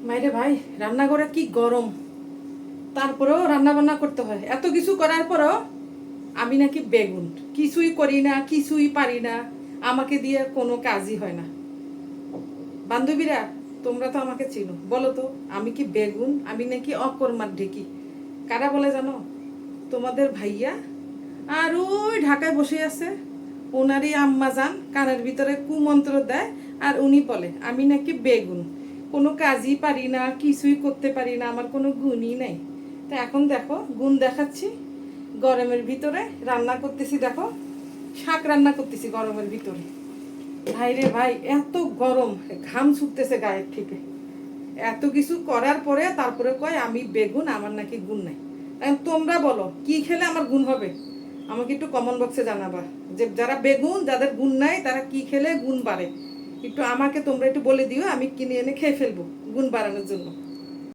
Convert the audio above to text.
মাইরে ভাই, রান্নাঘরে কি গরম, তারপরেও রান্না বান্না করতে হয়। এত কিছু করার পরেও আমি নাকি বেগুন, কিছুই করি না, কিছুই পারি না, আমাকে দিয়ে কোনো কাজই হয় না। বান্ধবীরা, তোমরা তো আমাকে চিনো, বলো তো আমি কি বেগুন, আমি নাকি অকর্মার ঢেকি? কারা বলে জানো? তোমাদের ভাইয়া। আর ওই ঢাকায় বসে আছে, ওনারই আম্মা যান কানের ভিতরে কুমন্ত্র দেয়, আর উনি বলে আমি নাকি বেগুন, কোনো কাজই পারি না, কিছুই করতে পারি না, আমার কোনো গুণই নাই। তো এখন দেখো গুণ দেখাচ্ছি। গরমের ভিতরে রান্না করতেছি, দেখো শাক রান্না করতেছি গরমের ভিতরে। ভাই রে ভাই, এত গরম, ঘাম ছুটতেছে গায়ের থেকে। এত কিছু করার পরে তারপরে কয় আমি বেগুন, আমার নাকি গুণ নাই। এখন তোমরা বলো কি খেলে আমার গুণ হবে? আমাকে একটু কমেন্ট বক্সে জানাবা যে যারা বেগুন, যাদের গুণ নাই, তারা কি খেলে গুণ বাড়ে। একটু আমাকে তোমরা একটু বলে দিও, আমি কিনে এনে খেয়ে ফেলবো গুণ বাড়ানোর জন্য।